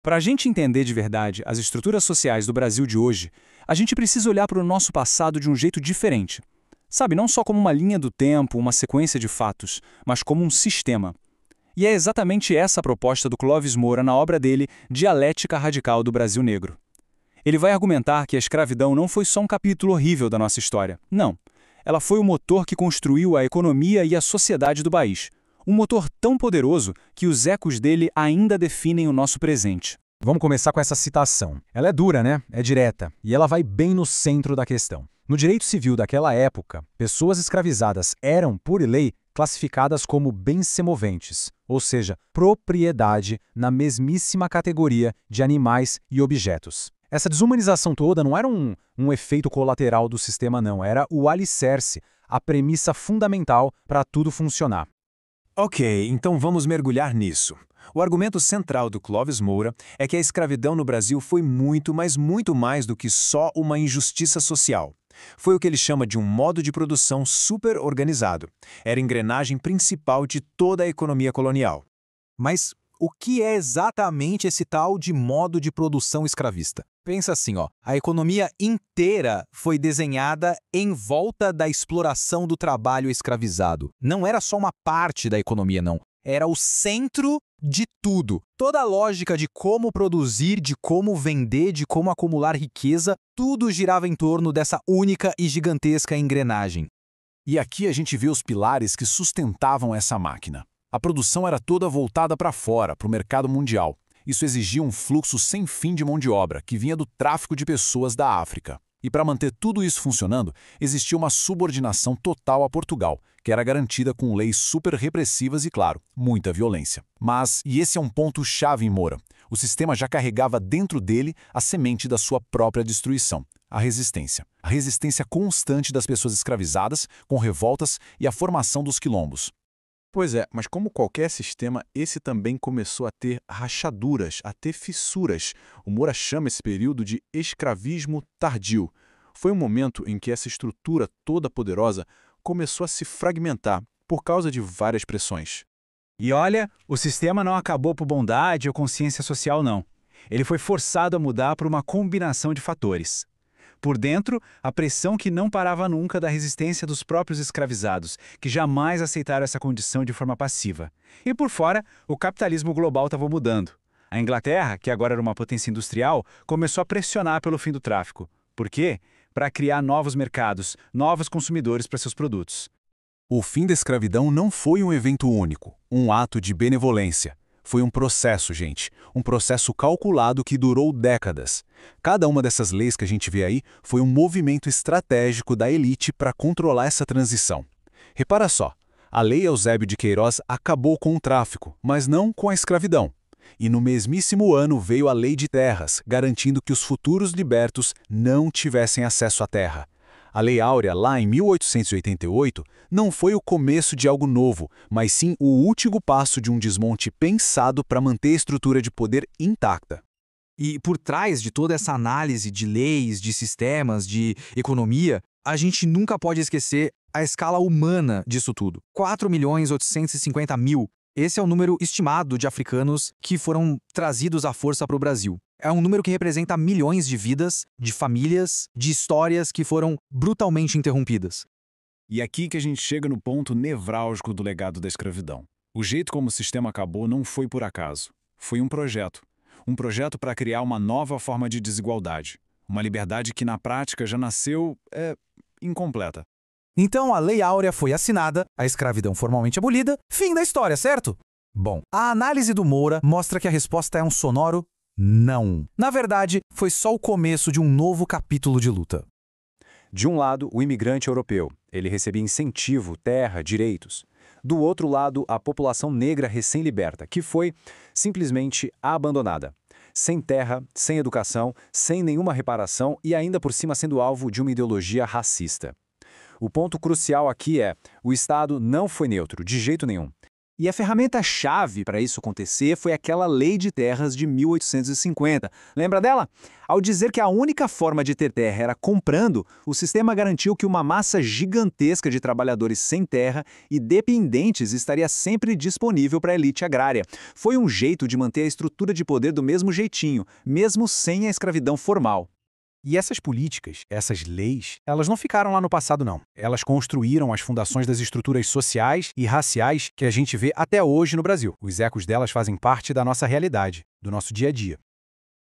Para a gente entender de verdade as estruturas sociais do Brasil de hoje, a gente precisa olhar para o nosso passado de um jeito diferente. Sabe, não só como uma linha do tempo, uma sequência de fatos, mas como um sistema. E é exatamente essa a proposta do Clóvis Moura na obra dele, Dialética Radical do Brasil Negro. Ele vai argumentar que a escravidão não foi só um capítulo horrível da nossa história. Não. Ela foi o motor que construiu a economia e a sociedade do país. Um motor tão poderoso que os ecos dele ainda definem o nosso presente. Vamos começar com essa citação. Ela é dura, né? É direta. E ela vai bem no centro da questão. No direito civil daquela época, pessoas escravizadas eram, por lei, classificadas como bens semoventes, ou seja, propriedade na mesmíssima categoria de animais e objetos. Essa desumanização toda não era um efeito colateral do sistema, não. Era o alicerce, a premissa fundamental para tudo funcionar. Ok, então vamos mergulhar nisso. O argumento central do Clóvis Moura é que a escravidão no Brasil foi muito, mas muito mais do que só uma injustiça social. Foi o que ele chama de um modo de produção super organizado. Era a engrenagem principal de toda a economia colonial. Mas o que é exatamente esse tal de modo de produção escravista? Pensa assim, a economia inteira foi desenhada em volta da exploração do trabalho escravizado. Não era só uma parte da economia, não. Era o centro de tudo. Toda a lógica de como produzir, de como vender, de como acumular riqueza, tudo girava em torno dessa única e gigantesca engrenagem. E aqui a gente vê os pilares que sustentavam essa máquina. A produção era toda voltada para fora, para o mercado mundial. Isso exigia um fluxo sem fim de mão de obra, que vinha do tráfico de pessoas da África. E para manter tudo isso funcionando, existia uma subordinação total a Portugal, que era garantida com leis super repressivas e, claro, muita violência. Mas, e esse é um ponto-chave em Moura, o sistema já carregava dentro dele a semente da sua própria destruição, a resistência. A resistência constante das pessoas escravizadas, com revoltas e a formação dos quilombos. Pois é, mas como qualquer sistema, esse também começou a ter rachaduras, a ter fissuras. O Moura chama esse período de escravismo tardio. Foi um momento em que essa estrutura toda poderosa começou a se fragmentar por causa de várias pressões. E olha, o sistema não acabou por bondade ou consciência social, não. Ele foi forçado a mudar por uma combinação de fatores. Por dentro, a pressão que não parava nunca da resistência dos próprios escravizados, que jamais aceitaram essa condição de forma passiva. E por fora, o capitalismo global estava mudando. A Inglaterra, que agora era uma potência industrial, começou a pressionar pelo fim do tráfico. Por quê? Para criar novos mercados, novos consumidores para seus produtos. O fim da escravidão não foi um evento único, um ato de benevolência. Foi um processo, gente. Um processo calculado que durou décadas. Cada uma dessas leis que a gente vê aí foi um movimento estratégico da elite para controlar essa transição. Repara só, a Lei Eusébio de Queiroz acabou com o tráfico, mas não com a escravidão. E no mesmíssimo ano veio a Lei de Terras, garantindo que os futuros libertos não tivessem acesso à terra. A Lei Áurea, lá em 1888, não foi o começo de algo novo, mas sim o último passo de um desmonte pensado para manter a estrutura de poder intacta. E por trás de toda essa análise de leis, de sistemas, de economia, a gente nunca pode esquecer a escala humana disso tudo. 4.850.000. Esse é o número estimado de africanos que foram trazidos à força para o Brasil. É um número que representa milhões de vidas, de famílias, de histórias que foram brutalmente interrompidas. E aqui que a gente chega no ponto nevrálgico do legado da escravidão. O jeito como o sistema acabou não foi por acaso. Foi um projeto. Um projeto para criar uma nova forma de desigualdade. Uma liberdade que na prática já nasceu, incompleta. Então a Lei Áurea foi assinada, a escravidão formalmente abolida, fim da história, certo? Bom, a análise do Moura mostra que a resposta é um sonoro não. Na verdade, foi só o começo de um novo capítulo de luta. De um lado, o imigrante europeu. Ele recebia incentivo, terra, direitos. Do outro lado, a população negra recém-liberta, que foi simplesmente abandonada. Sem terra, sem educação, sem nenhuma reparação e ainda por cima sendo alvo de uma ideologia racista. O ponto crucial aqui é, o Estado não foi neutro, de jeito nenhum. E a ferramenta-chave para isso acontecer foi aquela Lei de Terras de 1850. Lembra dela? Ao dizer que a única forma de ter terra era comprando, o sistema garantiu que uma massa gigantesca de trabalhadores sem terra e dependentes estaria sempre disponível para a elite agrária. Foi um jeito de manter a estrutura de poder do mesmo jeitinho, mesmo sem a escravidão formal. E essas políticas, essas leis, elas não ficaram lá no passado, não. Elas construíram as fundações das estruturas sociais e raciais que a gente vê até hoje no Brasil. Os ecos delas fazem parte da nossa realidade, do nosso dia a dia.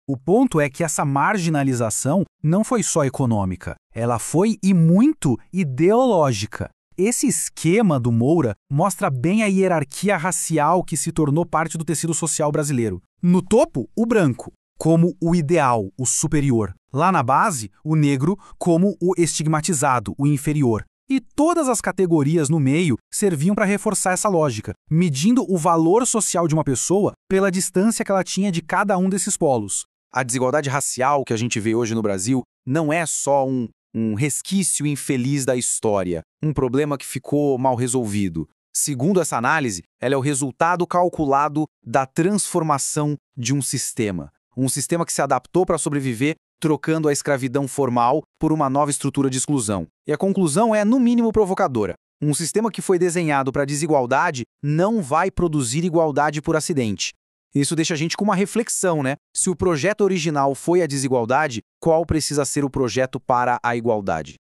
O ponto é que essa marginalização não foi só econômica, ela foi e muito ideológica. Esse esquema do Moura mostra bem a hierarquia racial que se tornou parte do tecido social brasileiro. No topo, o branco, como o ideal, o superior. Lá na base, o negro como o estigmatizado, o inferior. E todas as categorias no meio serviam para reforçar essa lógica, medindo o valor social de uma pessoa pela distância que ela tinha de cada um desses polos. A desigualdade racial que a gente vê hoje no Brasil não é só um resquício infeliz da história, um problema que ficou mal resolvido. Segundo essa análise, ela é o resultado calculado da transformação de um sistema que se adaptou para sobreviver, trocando a escravidão formal por uma nova estrutura de exclusão. E a conclusão é, no mínimo, provocadora. Um sistema que foi desenhado para desigualdade não vai produzir igualdade por acidente. Isso deixa a gente com uma reflexão, né? Se o projeto original foi a desigualdade, qual precisa ser o projeto para a igualdade?